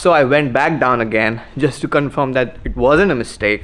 So I went back down again just to confirm that it wasn't a mistake.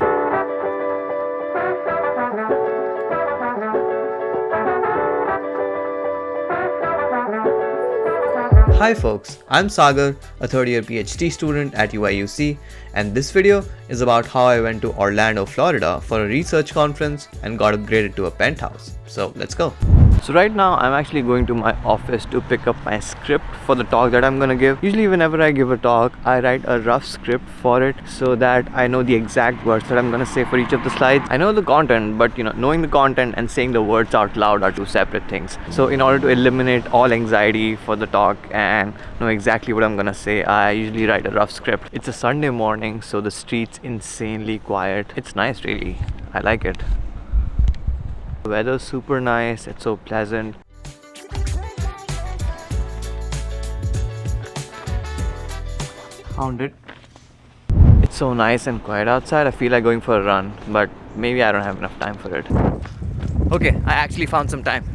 Hi folks, I'm Sagar, a third year PhD student at UIUC, and this video is about how I went to Orlando, Florida for a research conference and got upgraded to a penthouse. So let's go. So right now I'm actually going to my office to pick up my script for the talk that I'm gonna give. Usually whenever I give a talk, I write a rough script for it so that I know the exact words that I'm gonna say for each of the slides. I know the content, but knowing the content and saying the words out loud are two separate things. So in order to eliminate all anxiety for the talk and know exactly what I'm gonna say, I usually write a rough script. It's a Sunday morning, so the street's insanely quiet. It's nice, really. I like it. The weather's super nice, it's so pleasant. Found it. It's so nice and quiet outside. I feel like going for a run, but maybe I don't have enough time for it. Okay, I actually found some time.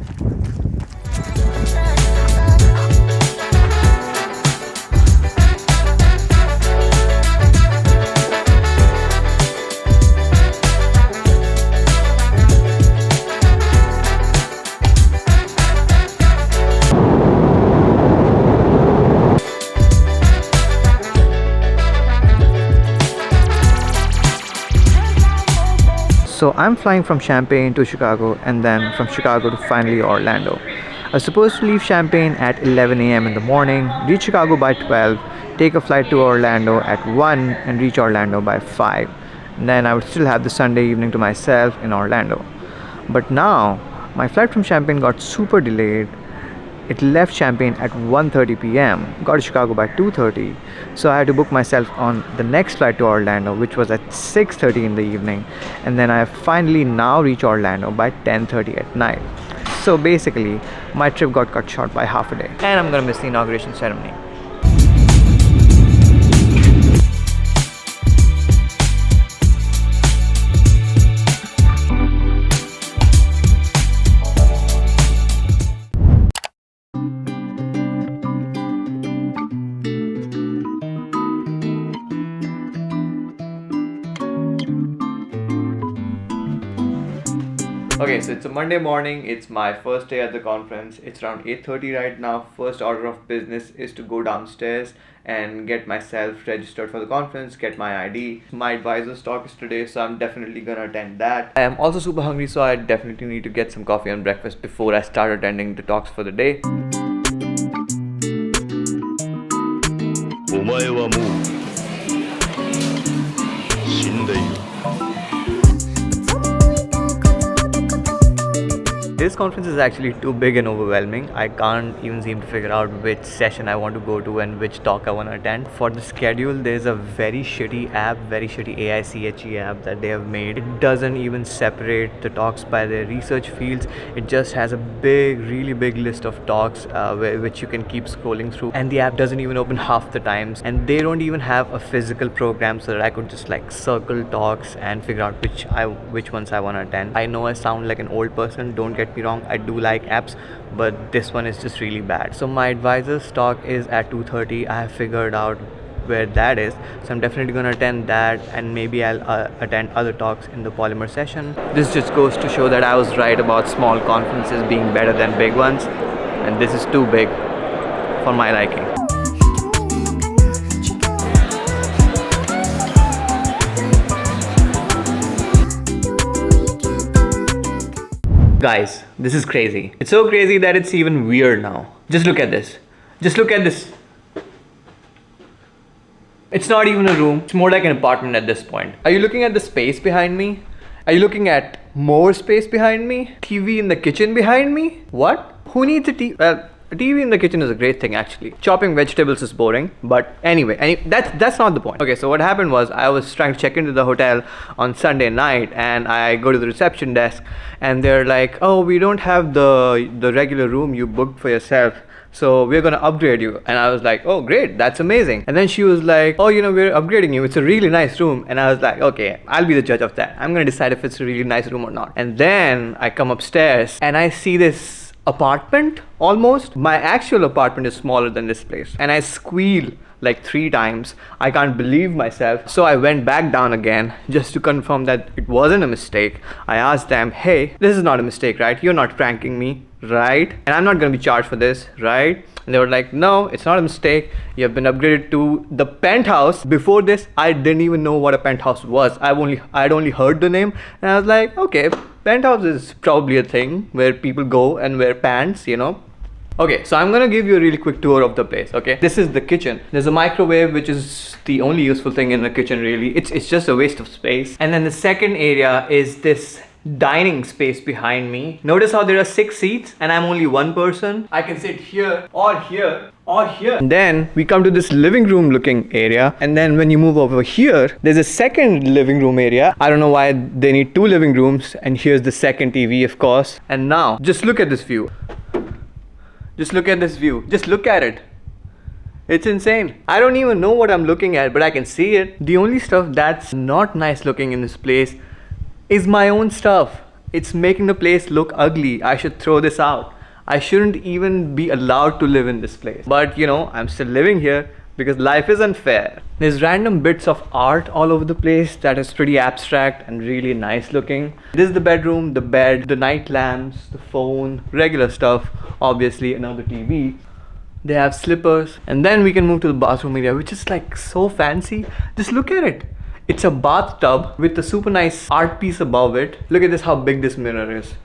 So I'm flying from Champaign to Chicago and then from Chicago to finally Orlando. I was supposed to leave Champaign at 11 a.m. in the morning, reach Chicago by 12, take a flight to Orlando at 1 and reach Orlando by 5. And then I would still have the Sunday evening to myself in Orlando. But now my flight from Champaign got super delayed. It left Champaign at 1:30 p.m. got to Chicago by 2:30, so I had to book myself on the next flight to Orlando, which was at 6:30 in the evening, and then I finally now reach Orlando by 10:30 at night. So basically my trip got cut short by half a day, and I'm gonna miss the inauguration ceremony. Okay, so it's a Monday morning, it's my first day at the conference. It's around 8:30 right now. First order of business is to go downstairs and get myself registered for the conference, get my ID. My advisor's talk is today, so I'm definitely gonna attend that. I am also super hungry, so I definitely need to get some coffee and breakfast before I start attending the talks for the day. This conference is actually too big and overwhelming. I can't even seem to figure out which session I want to go to and which talk I want to attend. For the schedule, there's a very shitty AIChE app that they have made. It doesn't even separate the talks by their research fields. It just has a really big list of talks which you can keep scrolling through. And the app doesn't even open half the times. And they don't even have a physical program so that I could just like circle talks and figure out which ones I want to attend. I know I sound like an old person, don't get me wrong, I do like apps, but this one is just really bad. So my advisor's talk is at 2:30. I have figured out where that is, so I'm definitely gonna attend that, and maybe I'll attend other talks in the polymer session. This just goes to show that I was right about small conferences being better than big ones, and this is too big for my liking. Guys, this is crazy. It's so crazy that it's even weird now. Just look at this. Just look at this. It's not even a room. It's more like an apartment at this point. Are you looking at the space behind me? Are you looking at more space behind me? TV in the kitchen behind me? What? Who needs a TV? Well, a TV in the kitchen is a great thing actually. Chopping vegetables is boring, but anyway, that's not the point. Okay, so what happened was I was trying to check into the hotel on Sunday night, and I go to the reception desk and they're like, oh, we don't have the regular room you booked for yourself, so we're gonna upgrade you. And I was like, oh great, that's amazing. And then she was like, oh, we're upgrading you, it's a really nice room. And I was like, okay, I'll be the judge of that. I'm gonna decide if it's a really nice room or not. And then I come upstairs and I see this apartment almost. My actual apartment is smaller than this place, and I squeal like 3 times. I can't believe myself. So I went back down again just to confirm that it wasn't a mistake. I asked them, hey, this is not a mistake, right? You're not pranking me, right? And I'm not gonna be charged for this, right? And they were like, no, it's not a mistake. You have been upgraded to the penthouse. Before this, I didn't even know what a penthouse was. I'd only heard the name, and I was like, okay, penthouse is probably a thing where people go and wear pants, you know. Okay, so I'm gonna give you a really quick tour of the place, okay? This is the kitchen. There's a microwave, which is the only useful thing in the kitchen, really. It's just a waste of space. And then the second area is this dining space behind me. Notice how there are 6 seats and I'm only one person. I can sit here or here or here. And then we come to this living room looking area, and then when you move over here, there's a second living room area. I don't know why they need 2 living rooms, and here's the second TV, of course. And now just look at this view. Just look at this view. Just look at it. It's insane. I don't even know what I'm looking at, but I can see it. The only stuff that's not nice looking in this place is my own stuff. It's making the place look ugly. I should throw this out. I shouldn't even be allowed to live in this place. But you know, I'm still living here because life is unfair. There's random bits of art all over the place that is pretty abstract and really nice looking. This is the bedroom, the bed, the night lamps, the phone, regular stuff, obviously another TV. They have slippers. And then we can move to the bathroom area, which is like so fancy. Just look at it. It's a bathtub with a super nice art piece above it. Look at this, how big this mirror is.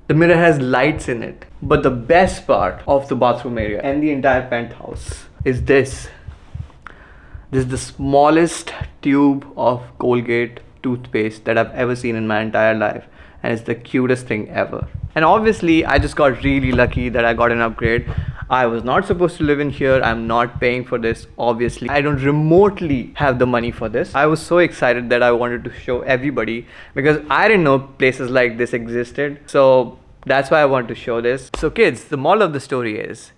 The mirror has lights in it. But the best part of the bathroom area and the entire penthouse is this. This is the smallest tube of Colgate toothpaste that I've ever seen in my entire life. And it's the cutest thing ever. And obviously, I just got really lucky that I got an upgrade. I was not supposed to live in here. I'm not paying for this, obviously. I don't remotely have the money for this. I was so excited that I wanted to show everybody because I didn't know places like this existed. So that's why I wanted to show this. So kids, the moral of the story is,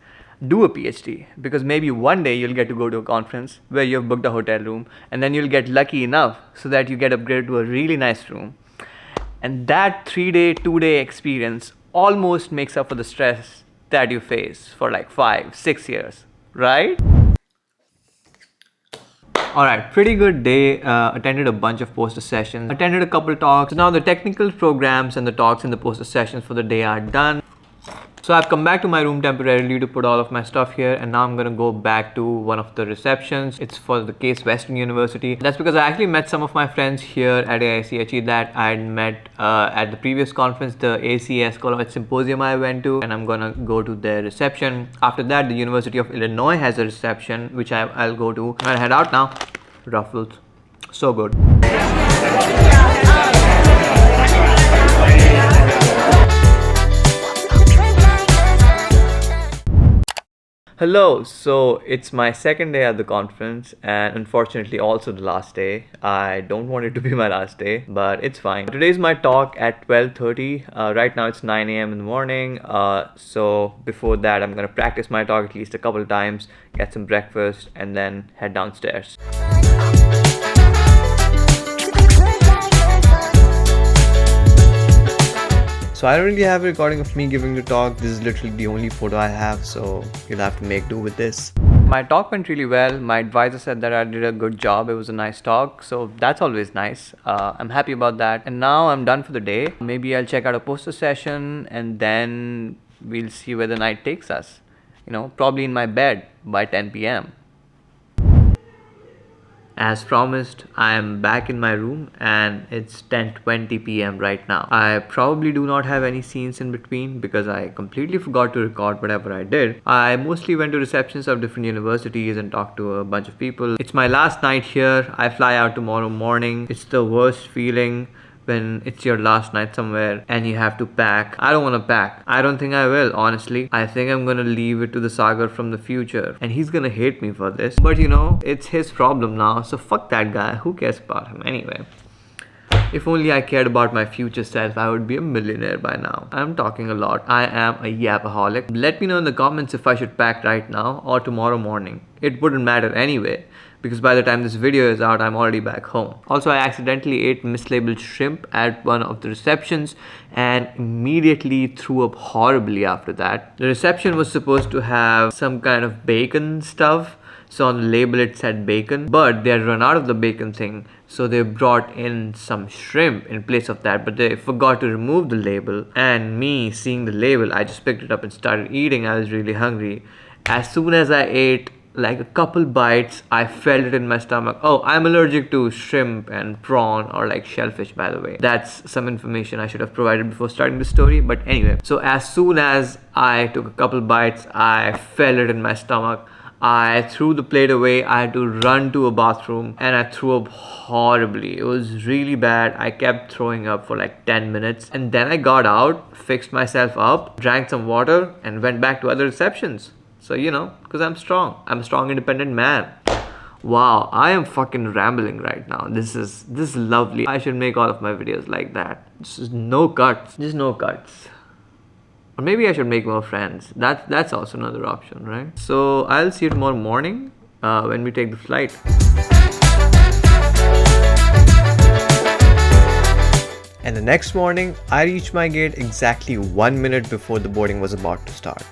do a PhD, because maybe one day you'll get to go to a conference where you've booked a hotel room, and then you'll get lucky enough so that you get upgraded to a really nice room. And that 3-day, 2-day experience almost makes up for the stress that you face for like 5-6 years, right? Alright, pretty good day. Attended a bunch of poster sessions, attended a couple talks. So now the technical programs and the talks and the poster sessions for the day are done. So I've come back to my room temporarily to put all of my stuff here, and now I'm gonna go back to one of the receptions. It's for the Case Western University. That's because I actually met some of my friends here at AIChE that I had met at the previous conference, the ACS College Symposium I went to, and I'm gonna go to their reception. After that, the University of Illinois has a reception, which I'll go to. I'm gonna head out now. Ruffles. So good. Hello, so it's my second day at the conference and unfortunately also the last day. I don't want it to be my last day, but it's fine. Today's my talk at 12:30. Right now it's 9 a.m. in the morning. So before that I'm gonna practice my talk at least a couple of times, get some breakfast and then head downstairs. So I don't really have a recording of me giving the talk. This is literally the only photo I have, so you'll have to make do with this. My talk went really well. My advisor said that I did a good job. It was a nice talk, so that's always nice. I'm happy about that. And now I'm done for the day. Maybe I'll check out a poster session and then we'll see where the night takes us. You know, probably in my bed by 10 p.m. As promised, I am back in my room and it's 10:20 p.m. right now. I probably do not have any scenes in between because I completely forgot to record whatever I did. I mostly went to receptions of different universities and talked to a bunch of people. It's my last night here. I fly out tomorrow morning. It's the worst feeling when it's your last night somewhere and you have to pack. I don't want to pack. I don't think I will, honestly. I think I'm gonna leave it to the Sagar from the future and he's gonna hate me for this. But you know, it's his problem now, so fuck that guy. Who cares about him anyway? If only I cared about my future self, I would be a millionaire by now. I'm talking a lot. I am a yapaholic. Let me know in the comments if I should pack right now or tomorrow morning. It wouldn't matter anyway, because by the time this video is out, I'm already back home. Also, I accidentally ate mislabeled shrimp at one of the receptions and immediately threw up horribly after that. The reception was supposed to have some kind of bacon stuff, So on the label it said bacon, but they had run out of the bacon thing, so they brought in some shrimp in place of that, but they forgot to remove the label. And me seeing the label, I just picked it up and started eating. I was really hungry. As soon as I ate like a couple bites, I felt it in my stomach. Oh, I'm allergic to shrimp and prawn, or like shellfish, by the way. That's some information I should have provided before starting the story. But anyway, so as soon as I took a couple bites, I felt it in my stomach. I threw the plate away. I had to run to a bathroom and I threw up horribly. It was really bad. I kept throwing up for like 10 minutes, and then I got out, fixed myself up, drank some water, and went back to other receptions. So, you know, because I'm strong. I'm a strong, independent man. Wow, I am fucking rambling right now. This is lovely. I should make all of my videos like that. Just no cuts. Just no cuts. Or maybe I should make more friends. That's also another option, right? So I'll see you tomorrow morning when we take the flight. And the next morning, I reached my gate exactly 1 minute before the boarding was about to start.